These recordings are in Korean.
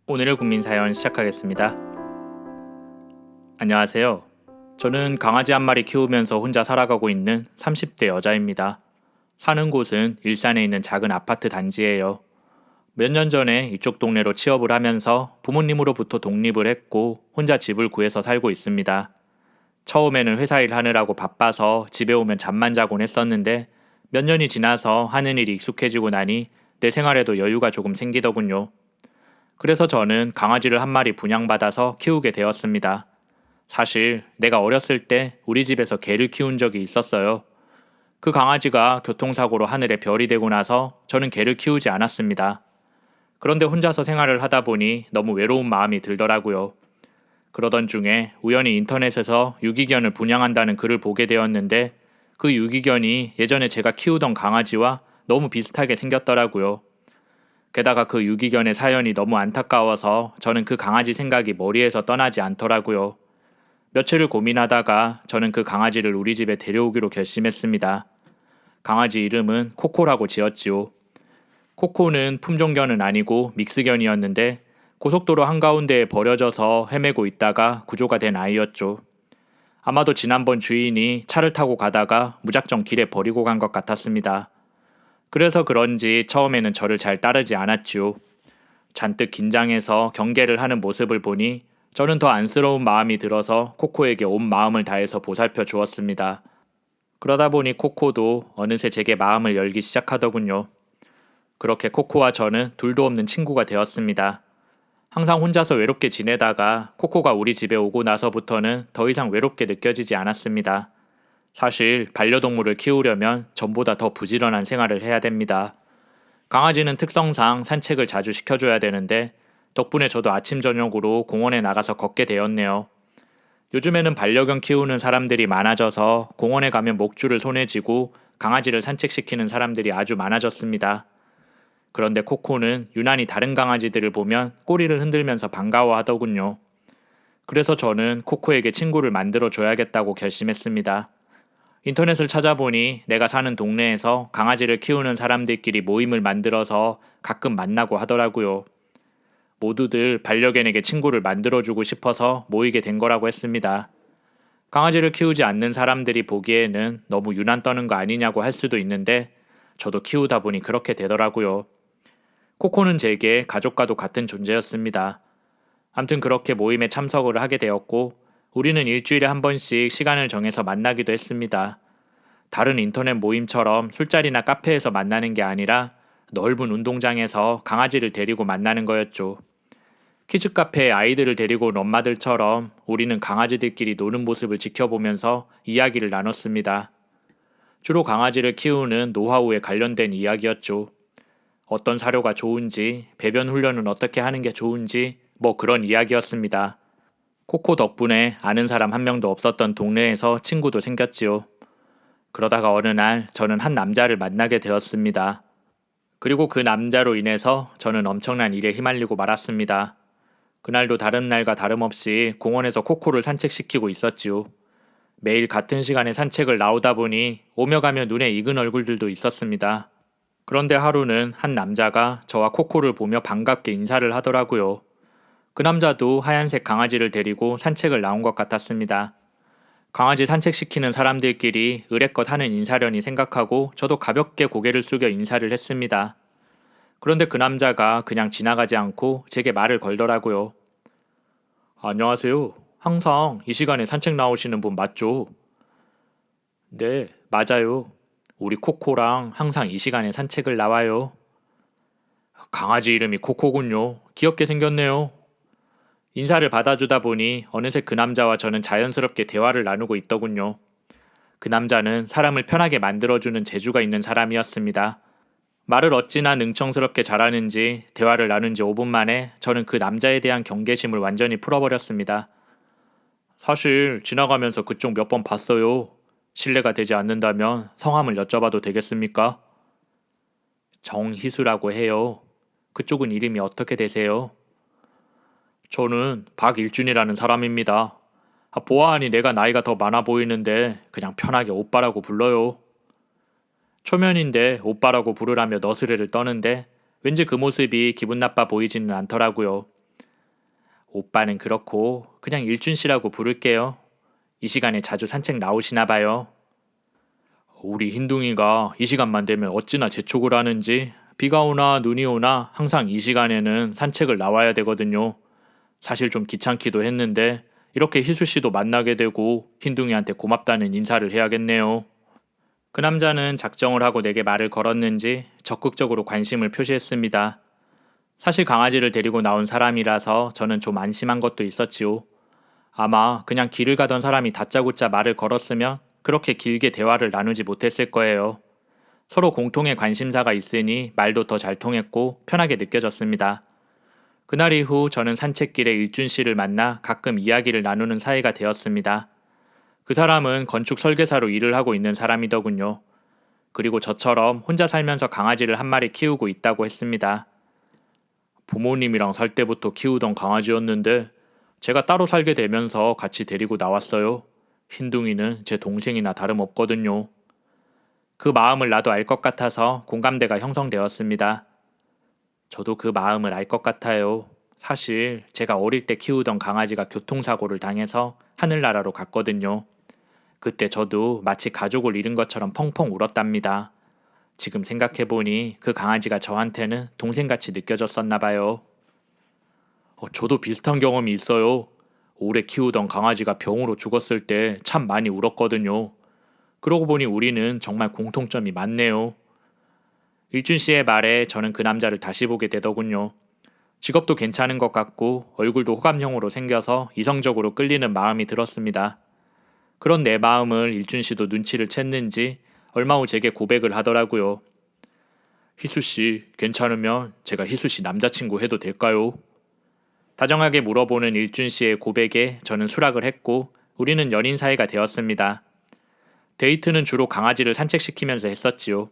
오늘의 국민사연 시작하겠습니다. 안녕하세요. 저는 강아지 한 마리 키우면서 혼자 살아가고 있는 30대 여자입니다. 사는 곳은 일산에 있는 작은 아파트 단지예요. 몇 년 전에 이쪽 동네로 취업을 하면서 부모님으로부터 독립을 했고 혼자 집을 구해서 살고 있습니다. 처음에는 회사 일 하느라고 바빠서 집에 오면 잠만 자곤 했었는데 몇 년이 지나서 하는 일이 익숙해지고 나니 내 생활에도 여유가 조금 생기더군요. 그래서 저는 강아지를 한 마리 분양받아서 키우게 되었습니다. 사실 내가 어렸을 때 우리 집에서 개를 키운 적이 있었어요. 그 강아지가 교통사고로 하늘에 별이 되고 나서 저는 개를 키우지 않았습니다. 그런데 혼자서 생활을 하다 보니 너무 외로운 마음이 들더라고요. 그러던 중에 우연히 인터넷에서 유기견을 분양한다는 글을 보게 되었는데 그 유기견이 예전에 제가 키우던 강아지와 너무 비슷하게 생겼더라고요. 게다가 그 유기견의 사연이 너무 안타까워서 저는 그 강아지 생각이 머리에서 떠나지 않더라고요. 며칠을 고민하다가 저는 그 강아지를 우리 집에 데려오기로 결심했습니다. 강아지 이름은 코코라고 지었지요. 코코는 품종견은 아니고 믹스견이었는데 고속도로 한가운데에 버려져서 헤매고 있다가 구조가 된 아이였죠. 아마도 지난번 주인이 차를 타고 가다가 무작정 길에 버리고 간 것 같았습니다. 그래서 그런지 처음에는 저를 잘 따르지 않았지요. 잔뜩 긴장해서 경계를 하는 모습을 보니 저는 더 안쓰러운 마음이 들어서 코코에게 온 마음을 다해서 보살펴 주었습니다. 그러다 보니 코코도 어느새 제게 마음을 열기 시작하더군요. 그렇게 코코와 저는 둘도 없는 친구가 되었습니다. 항상 혼자서 외롭게 지내다가 코코가 우리 집에 오고 나서부터는 더 이상 외롭게 느껴지지 않았습니다. 사실 반려동물을 키우려면 전보다 더 부지런한 생활을 해야 됩니다. 강아지는 특성상 산책을 자주 시켜줘야 되는데 덕분에 저도 아침 저녁으로 공원에 나가서 걷게 되었네요. 요즘에는 반려견 키우는 사람들이 많아져서 공원에 가면 목줄을 손에 쥐고 강아지를 산책시키는 사람들이 아주 많아졌습니다. 그런데 코코는 유난히 다른 강아지들을 보면 꼬리를 흔들면서 반가워하더군요. 그래서 저는 코코에게 친구를 만들어 줘야겠다고 결심했습니다. 인터넷을 찾아보니 내가 사는 동네에서 강아지를 키우는 사람들끼리 모임을 만들어서 가끔 만나고 하더라고요. 모두들 반려견에게 친구를 만들어주고 싶어서 모이게 된 거라고 했습니다. 강아지를 키우지 않는 사람들이 보기에는 너무 유난 떠는 거 아니냐고 할 수도 있는데 저도 키우다 보니 그렇게 되더라고요. 코코는 제게 가족과도 같은 존재였습니다. 암튼 그렇게 모임에 참석을 하게 되었고 우리는 일주일에 한 번씩 시간을 정해서 만나기도 했습니다. 다른 인터넷 모임처럼 술자리나 카페에서 만나는 게 아니라 넓은 운동장에서 강아지를 데리고 만나는 거였죠. 키즈 카페에 아이들을 데리고 온 엄마들처럼 우리는 강아지들끼리 노는 모습을 지켜보면서 이야기를 나눴습니다. 주로 강아지를 키우는 노하우에 관련된 이야기였죠. 어떤 사료가 좋은지, 배변 훈련은 어떻게 하는 게 좋은지, 뭐 그런 이야기였습니다. 코코 덕분에 아는 사람 한 명도 없었던 동네에서 친구도 생겼지요. 그러다가 어느 날 저는 한 남자를 만나게 되었습니다. 그리고 그 남자로 인해서 저는 엄청난 일에 휘말리고 말았습니다. 그날도 다른 날과 다름없이 공원에서 코코를 산책시키고 있었지요. 매일 같은 시간에 산책을 나오다 보니 오며 가며 눈에 익은 얼굴들도 있었습니다. 그런데 하루는 한 남자가 저와 코코를 보며 반갑게 인사를 하더라고요. 그 남자도 하얀색 강아지를 데리고 산책을 나온 것 같았습니다. 강아지 산책시키는 사람들끼리 의례껏 하는 인사려니 생각하고 저도 가볍게 고개를 숙여 인사를 했습니다. 그런데 그 남자가 그냥 지나가지 않고 제게 말을 걸더라고요. 안녕하세요. 항상 이 시간에 산책 나오시는 분 맞죠? 네, 맞아요. 우리 코코랑 항상 이 시간에 산책을 나와요. 강아지 이름이 코코군요. 귀엽게 생겼네요. 인사를 받아주다 보니 어느새 그 남자와 저는 자연스럽게 대화를 나누고 있더군요. 그 남자는 사람을 편하게 만들어주는 재주가 있는 사람이었습니다. 말을 어찌나 능청스럽게 잘하는지 대화를 나눈 지 5분 만에 저는 그 남자에 대한 경계심을 완전히 풀어버렸습니다. 사실 지나가면서 그쪽 몇 번 봤어요. 실례가 되지 않는다면 성함을 여쭤봐도 되겠습니까? 정희수라고 해요. 그쪽은 이름이 어떻게 되세요? 저는 박일준이라는 사람입니다. 보아하니 내가 나이가 더 많아 보이는데 그냥 편하게 오빠라고 불러요. 초면인데 오빠라고 부르라며 너스레를 떠는데 왠지 그 모습이 기분 나빠 보이지는 않더라고요. 오빠는 그렇고 그냥 일준 씨라고 부를게요. 이 시간에 자주 산책 나오시나 봐요. 우리 흰둥이가 이 시간만 되면 어찌나 재촉을 하는지 비가 오나 눈이 오나 항상 이 시간에는 산책을 나와야 되거든요. 사실 좀 귀찮기도 했는데 이렇게 희수 씨도 만나게 되고 흰둥이한테 고맙다는 인사를 해야겠네요. 그 남자는 작정을 하고 내게 말을 걸었는지 적극적으로 관심을 표시했습니다. 사실 강아지를 데리고 나온 사람이라서 저는 좀 안심한 것도 있었지요. 아마 그냥 길을 가던 사람이 다짜고짜 말을 걸었으면 그렇게 길게 대화를 나누지 못했을 거예요. 서로 공통의 관심사가 있으니 말도 더 잘 통했고 편하게 느껴졌습니다. 그날 이후 저는 산책길에 일준 씨를 만나 가끔 이야기를 나누는 사이가 되었습니다. 그 사람은 건축 설계사로 일을 하고 있는 사람이더군요. 그리고 저처럼 혼자 살면서 강아지를 한 마리 키우고 있다고 했습니다. 부모님이랑 살 때부터 키우던 강아지였는데 제가 따로 살게 되면서 같이 데리고 나왔어요. 흰둥이는 제 동생이나 다름없거든요. 그 마음을 나도 알 것 같아서 공감대가 형성되었습니다. 저도 그 마음을 알 것 같아요. 사실 제가 어릴 때 키우던 강아지가 교통사고를 당해서 하늘나라로 갔거든요. 그때 저도 마치 가족을 잃은 것처럼 펑펑 울었답니다. 지금 생각해보니 그 강아지가 저한테는 동생같이 느껴졌었나 봐요. 저도 비슷한 경험이 있어요. 오래 키우던 강아지가 병으로 죽었을 때 참 많이 울었거든요. 그러고 보니 우리는 정말 공통점이 많네요. 일준 씨의 말에 저는 그 남자를 다시 보게 되더군요. 직업도 괜찮은 것 같고 얼굴도 호감형으로 생겨서 이성적으로 끌리는 마음이 들었습니다. 그런 내 마음을 일준 씨도 눈치를 챘는지 얼마 후 제게 고백을 하더라고요. 희수 씨, 괜찮으면 제가 희수 씨 남자친구 해도 될까요? 다정하게 물어보는 일준 씨의 고백에 저는 수락을 했고 우리는 연인 사이가 되었습니다. 데이트는 주로 강아지를 산책시키면서 했었지요.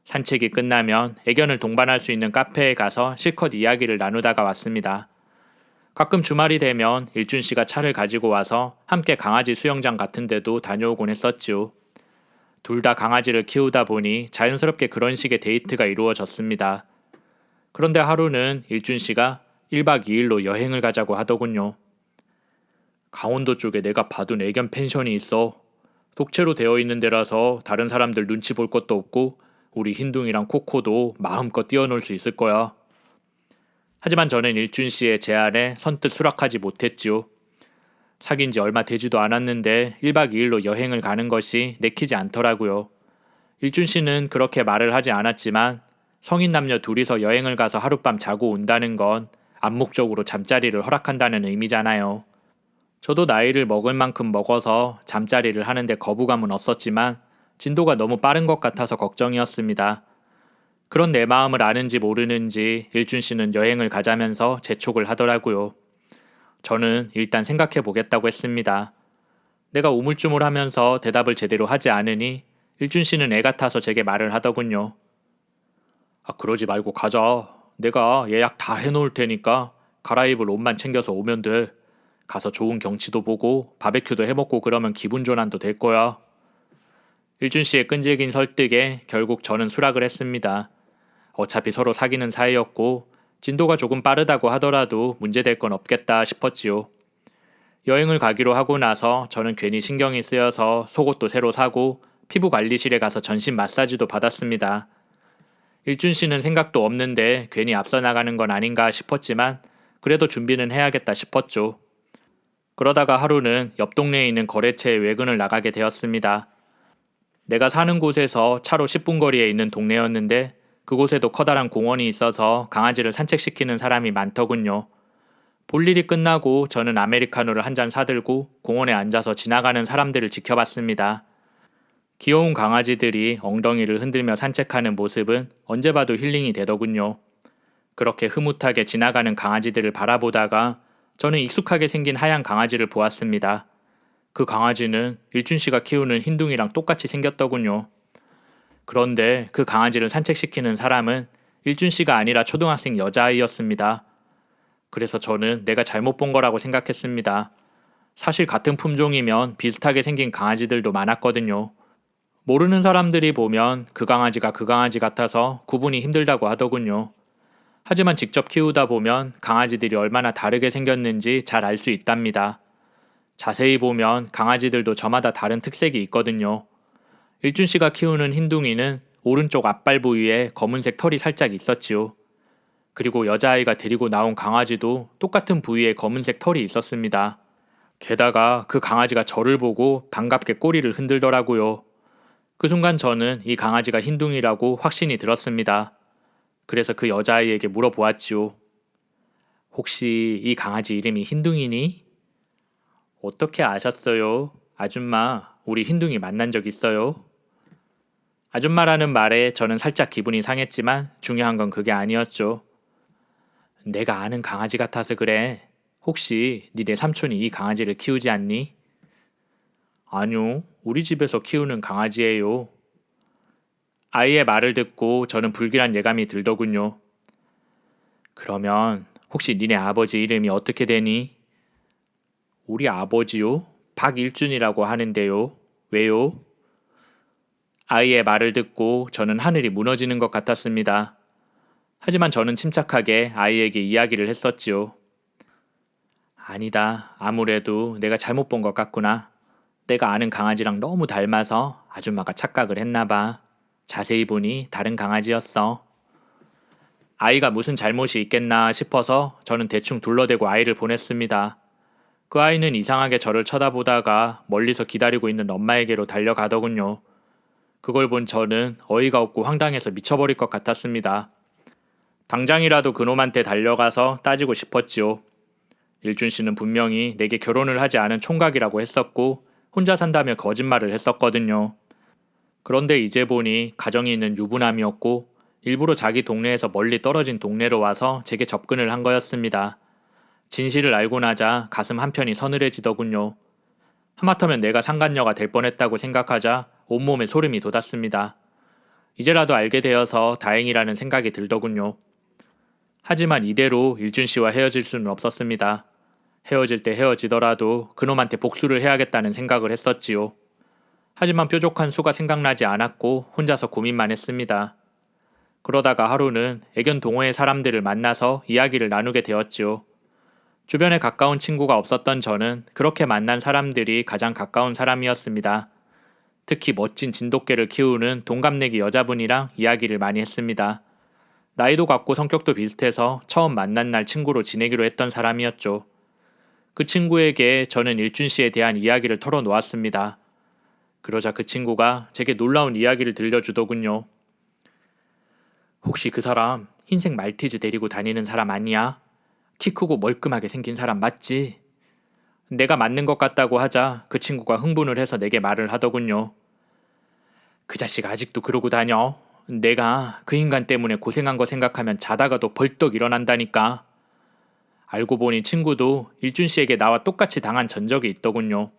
산책이 끝나면 애견을 동반할 수 있는 카페에 가서 실컷 이야기를 나누다가 왔습니다. 가끔 주말이 되면 일준 씨가 차를 가지고 와서 함께 강아지 수영장 같은 데도 다녀오곤 했었지요. 둘 다 강아지를 키우다 보니 자연스럽게 그런 식의 데이트가 이루어졌습니다. 그런데 하루는 일준 씨가 1박 2일로 여행을 가자고 하더군요. 강원도 쪽에 내가 봐둔 애견 펜션이 있어. 독채로 되어 있는 데라서 다른 사람들 눈치 볼 것도 없고 우리 흰둥이랑 코코도 마음껏 뛰어놀 수 있을 거야. 하지만 저는 일준 씨의 제안에 선뜻 수락하지 못했지요. 사귄 지 얼마 되지도 않았는데 1박 2일로 여행을 가는 것이 내키지 않더라고요. 일준 씨는 그렇게 말을 하지 않았지만 성인 남녀 둘이서 여행을 가서 하룻밤 자고 온다는 건 암묵적으로 잠자리를 허락한다는 의미잖아요. 저도 나이를 먹을 만큼 먹어서 잠자리를 하는데 거부감은 없었지만 진도가 너무 빠른 것 같아서 걱정이었습니다. 그런 내 마음을 아는지 모르는지 일준 씨는 여행을 가자면서 재촉을 하더라고요. 저는 일단 생각해 보겠다고 했습니다. 내가 우물쭈물하면서 대답을 제대로 하지 않으니 일준 씨는 애 같아서 제게 말을 하더군요. 그러지 말고 가자. 내가 예약 다 해놓을 테니까 갈아입을 옷만 챙겨서 오면 돼. 가서 좋은 경치도 보고 바베큐도 해먹고 그러면 기분 전환도 될 거야. 일준 씨의 끈질긴 설득에 결국 저는 수락을 했습니다. 어차피 서로 사귀는 사이였고 진도가 조금 빠르다고 하더라도 문제될 건 없겠다 싶었지요. 여행을 가기로 하고 나서 저는 괜히 신경이 쓰여서 속옷도 새로 사고 피부 관리실에 가서 전신 마사지도 받았습니다. 일준 씨는 생각도 없는데 괜히 앞서 나가는 건 아닌가 싶었지만 그래도 준비는 해야겠다 싶었죠. 그러다가 하루는 옆 동네에 있는 거래처에 외근을 나가게 되었습니다. 내가 사는 곳에서 차로 10분 거리에 있는 동네였는데 그곳에도 커다란 공원이 있어서 강아지를 산책시키는 사람이 많더군요. 볼일이 끝나고 저는 아메리카노를 한 잔 사들고 공원에 앉아서 지나가는 사람들을 지켜봤습니다. 귀여운 강아지들이 엉덩이를 흔들며 산책하는 모습은 언제 봐도 힐링이 되더군요. 그렇게 흐뭇하게 지나가는 강아지들을 바라보다가 저는 익숙하게 생긴 하얀 강아지를 보았습니다. 그 강아지는 일준 씨가 키우는 흰둥이랑 똑같이 생겼더군요. 그런데 그 강아지를 산책시키는 사람은 일준 씨가 아니라 초등학생 여자아이였습니다. 그래서 저는 내가 잘못 본 거라고 생각했습니다. 사실 같은 품종이면 비슷하게 생긴 강아지들도 많았거든요. 모르는 사람들이 보면 그 강아지가 그 강아지 같아서 구분이 힘들다고 하더군요. 하지만 직접 키우다 보면 강아지들이 얼마나 다르게 생겼는지 잘 알 수 있답니다. 자세히 보면 강아지들도 저마다 다른 특색이 있거든요. 일준 씨가 키우는 흰둥이는 오른쪽 앞발 부위에 검은색 털이 살짝 있었지요. 그리고 여자아이가 데리고 나온 강아지도 똑같은 부위에 검은색 털이 있었습니다. 게다가 그 강아지가 저를 보고 반갑게 꼬리를 흔들더라고요. 그 순간 저는 이 강아지가 흰둥이라고 확신이 들었습니다. 그래서 그 여자아이에게 물어보았지요. 혹시 이 강아지 이름이 흰둥이니? 어떻게 아셨어요? 아줌마, 우리 흰둥이 만난 적 있어요? 아줌마라는 말에 저는 살짝 기분이 상했지만 중요한 건 그게 아니었죠. 내가 아는 강아지 같아서 그래. 혹시 니네 삼촌이 이 강아지를 키우지 않니? 아니요, 우리 집에서 키우는 강아지예요. 아이의 말을 듣고 저는 불길한 예감이 들더군요. 그러면 혹시 니네 아버지 이름이 어떻게 되니? 우리 아버지요? 박일준이라고 하는데요. 왜요? 아이의 말을 듣고 저는 하늘이 무너지는 것 같았습니다. 하지만 저는 침착하게 아이에게 이야기를 했었지요. 아니다. 아무래도 내가 잘못 본 것 같구나. 내가 아는 강아지랑 너무 닮아서 아줌마가 착각을 했나 봐. 자세히 보니 다른 강아지였어. 아이가 무슨 잘못이 있겠나 싶어서 저는 대충 둘러대고 아이를 보냈습니다. 그 아이는 이상하게 저를 쳐다보다가 멀리서 기다리고 있는 엄마에게로 달려가더군요. 그걸 본 저는 어이가 없고 황당해서 미쳐버릴 것 같았습니다. 당장이라도 그놈한테 달려가서 따지고 싶었지요. 일준 씨는 분명히 내게 결혼을 하지 않은 총각이라고 했었고 혼자 산다며 거짓말을 했었거든요. 그런데 이제 보니 가정이 있는 유부남이었고 일부러 자기 동네에서 멀리 떨어진 동네로 와서 제게 접근을 한 거였습니다. 진실을 알고 나자 가슴 한편이 서늘해지더군요. 하마터면 내가 상간녀가 될 뻔했다고 생각하자 온몸에 소름이 돋았습니다. 이제라도 알게 되어서 다행이라는 생각이 들더군요. 하지만 이대로 일준 씨와 헤어질 수는 없었습니다. 헤어질 때 헤어지더라도 그놈한테 복수를 해야겠다는 생각을 했었지요. 하지만 뾰족한 수가 생각나지 않았고 혼자서 고민만 했습니다. 그러다가 하루는 애견 동호회 사람들을 만나서 이야기를 나누게 되었지요. 주변에 가까운 친구가 없었던 저는 그렇게 만난 사람들이 가장 가까운 사람이었습니다. 특히 멋진 진돗개를 키우는 동갑내기 여자분이랑 이야기를 많이 했습니다. 나이도 같고 성격도 비슷해서 처음 만난 날 친구로 지내기로 했던 사람이었죠. 그 친구에게 저는 일준 씨에 대한 이야기를 털어놓았습니다. 그러자 그 친구가 제게 놀라운 이야기를 들려주더군요. 혹시 그 사람 흰색 말티즈 데리고 다니는 사람 아니야? 키 크고 멀끔하게 생긴 사람 맞지? 내가 맞는 것 같다고 하자 그 친구가 흥분을 해서 내게 말을 하더군요. 그 자식 아직도 그러고 다녀. 내가 그 인간 때문에 고생한 거 생각하면 자다가도 벌떡 일어난다니까. 알고 보니 친구도 일준 씨에게 나와 똑같이 당한 전적이 있더군요.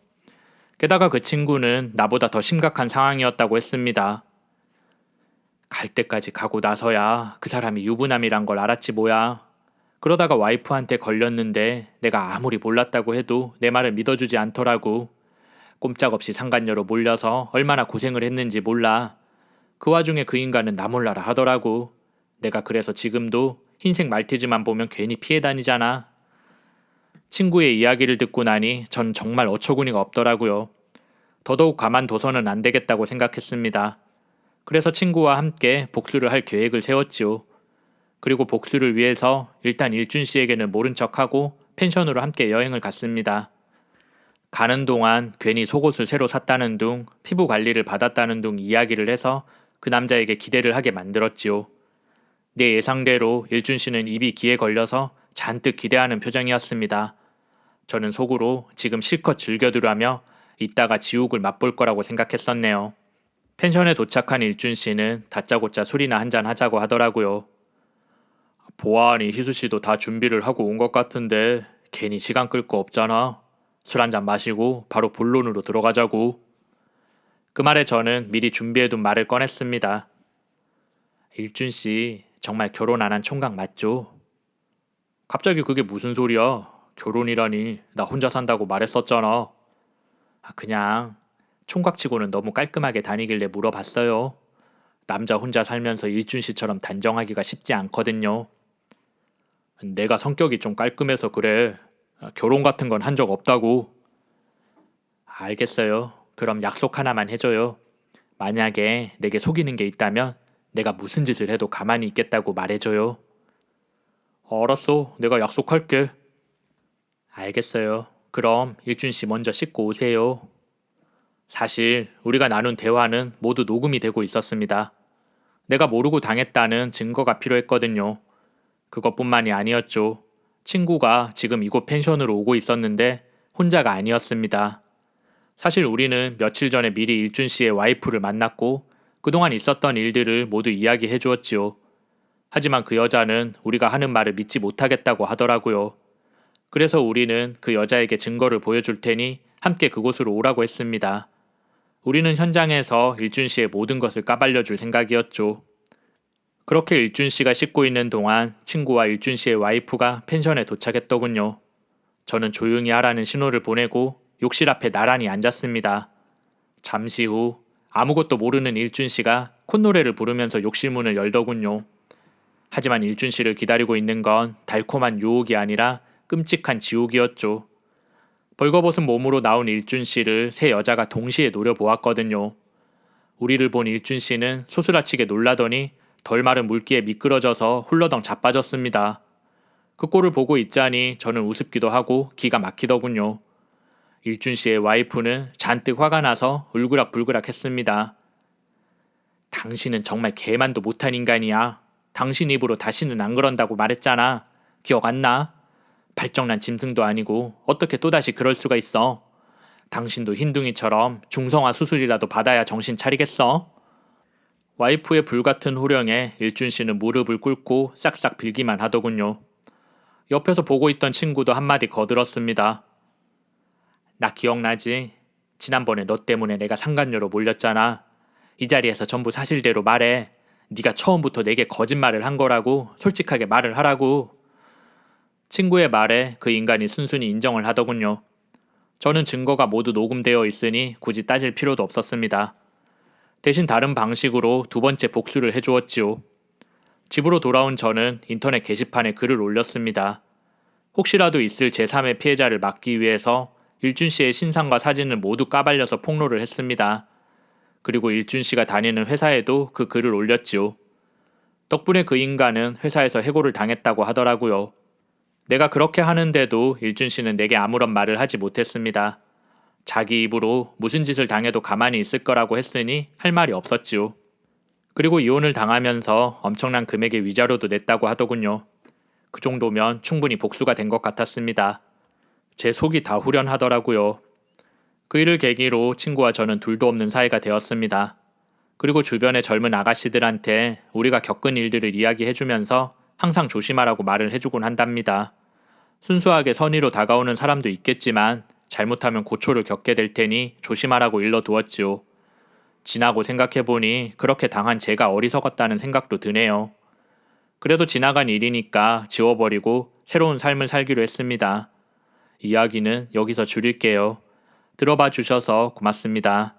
게다가 그 친구는 나보다 더 심각한 상황이었다고 했습니다. 갈 때까지 가고 나서야 그 사람이 유부남이란 걸 알았지 뭐야. 그러다가 와이프한테 걸렸는데 내가 아무리 몰랐다고 해도 내 말을 믿어주지 않더라고. 꼼짝없이 상간녀로 몰려서 얼마나 고생을 했는지 몰라. 그 와중에 그 인간은 나 몰라라 하더라고. 내가 그래서 지금도 흰색 말티즈만 보면 괜히 피해 다니잖아. 친구의 이야기를 듣고 나니 전 정말 어처구니가 없더라고요. 더더욱 가만둬서는 안 되겠다고 생각했습니다. 그래서 친구와 함께 복수를 할 계획을 세웠지요. 그리고 복수를 위해서 일단 일준 씨에게는 모른 척하고 펜션으로 함께 여행을 갔습니다. 가는 동안 괜히 속옷을 새로 샀다는 둥, 피부 관리를 받았다는 둥 이야기를 해서 그 남자에게 기대를 하게 만들었지요. 내 예상대로 일준 씨는 입이 귀에 걸려서 잔뜩 기대하는 표정이었습니다. 저는 속으로 지금 실컷 즐겨두라며 이따가 지옥을 맛볼 거라고 생각했었네요. 펜션에 도착한 일준 씨는 다짜고짜 술이나 한잔 하자고 하더라고요. 보아하니 희수 씨도 다 준비를 하고 온 것 같은데 괜히 시간 끌 거 없잖아. 술 한잔 마시고 바로 본론으로 들어가자고. 그 말에 저는 미리 준비해둔 말을 꺼냈습니다. 일준 씨 정말 결혼 안 한 총각 맞죠? 갑자기 그게 무슨 소리야? 결혼이라니 나 혼자 산다고 말했었잖아. 그냥 총각치고는 너무 깔끔하게 다니길래 물어봤어요. 남자 혼자 살면서 일준 씨처럼 단정하기가 쉽지 않거든요. 내가 성격이 좀 깔끔해서 그래. 결혼 같은 건 한 적 없다고. 알겠어요. 그럼 약속 하나만 해줘요. 만약에 내게 속이는 게 있다면 내가 무슨 짓을 해도 가만히 있겠다고 말해줘요. 알았어. 내가 약속할게. 알겠어요. 그럼 일준 씨 먼저 씻고 오세요. 사실 우리가 나눈 대화는 모두 녹음이 되고 있었습니다. 내가 모르고 당했다는 증거가 필요했거든요. 그것뿐만이 아니었죠. 친구가 지금 이곳 펜션으로 오고 있었는데 혼자가 아니었습니다. 사실 우리는 며칠 전에 미리 일준 씨의 와이프를 만났고 그동안 있었던 일들을 모두 이야기해 주었지요. 하지만 그 여자는 우리가 하는 말을 믿지 못하겠다고 하더라고요. 그래서 우리는 그 여자에게 증거를 보여줄 테니 함께 그곳으로 오라고 했습니다. 우리는 현장에서 일준 씨의 모든 것을 까발려 줄 생각이었죠. 그렇게 일준 씨가 씻고 있는 동안 친구와 일준 씨의 와이프가 펜션에 도착했더군요. 저는 조용히 하라는 신호를 보내고 욕실 앞에 나란히 앉았습니다. 잠시 후 아무것도 모르는 일준 씨가 콧노래를 부르면서 욕실 문을 열더군요. 하지만 일준 씨를 기다리고 있는 건 달콤한 유혹이 아니라 끔찍한 지옥이었죠. 벌거벗은 몸으로 나온 일준 씨를 세 여자가 동시에 노려보았거든요. 우리를 본 일준 씨는 소스라치게 놀라더니 덜 마른 물기에 미끄러져서 훌러덩 자빠졌습니다. 그 꼴을 보고 있자니 저는 우습기도 하고 기가 막히더군요. 일준 씨의 와이프는 잔뜩 화가 나서 울그락불그락 했습니다. 당신은 정말 개만도 못한 인간이야. 당신 입으로 다시는 안 그런다고 말했잖아. 기억 안 나? 발정난 짐승도 아니고 어떻게 또다시 그럴 수가 있어? 당신도 흰둥이처럼 중성화 수술이라도 받아야 정신 차리겠어? 와이프의 불같은 호령에 일준 씨는 무릎을 꿇고 싹싹 빌기만 하더군요. 옆에서 보고 있던 친구도 한마디 거들었습니다. 나 기억나지? 지난번에 너 때문에 내가 상간녀로 몰렸잖아. 이 자리에서 전부 사실대로 말해. 네가 처음부터 내게 거짓말을 한 거라고 솔직하게 말을 하라고. 친구의 말에 그 인간이 순순히 인정을 하더군요. 저는 증거가 모두 녹음되어 있으니 굳이 따질 필요도 없었습니다. 대신 다른 방식으로 두 번째 복수를 해주었지요. 집으로 돌아온 저는 인터넷 게시판에 글을 올렸습니다. 혹시라도 있을 제3의 피해자를 막기 위해서 일준 씨의 신상과 사진을 모두 까발려서 폭로를 했습니다. 그리고 일준 씨가 다니는 회사에도 그 글을 올렸지요. 덕분에 그 인간은 회사에서 해고를 당했다고 하더라고요. 내가 그렇게 하는데도 일준 씨는 내게 아무런 말을 하지 못했습니다. 자기 입으로 무슨 짓을 당해도 가만히 있을 거라고 했으니 할 말이 없었지요. 그리고 이혼을 당하면서 엄청난 금액의 위자료도 냈다고 하더군요. 그 정도면 충분히 복수가 된 것 같았습니다. 제 속이 다 후련하더라고요. 그 일을 계기로 친구와 저는 둘도 없는 사이가 되었습니다. 그리고 주변의 젊은 아가씨들한테 우리가 겪은 일들을 이야기해주면서 항상 조심하라고 말을 해주곤 한답니다. 순수하게 선의로 다가오는 사람도 있겠지만 잘못하면 고초를 겪게 될 테니 조심하라고 일러두었지요. 지나고 생각해보니 그렇게 당한 제가 어리석었다는 생각도 드네요. 그래도 지나간 일이니까 지워버리고 새로운 삶을 살기로 했습니다. 이야기는 여기서 줄일게요. 들어봐 주셔서 고맙습니다.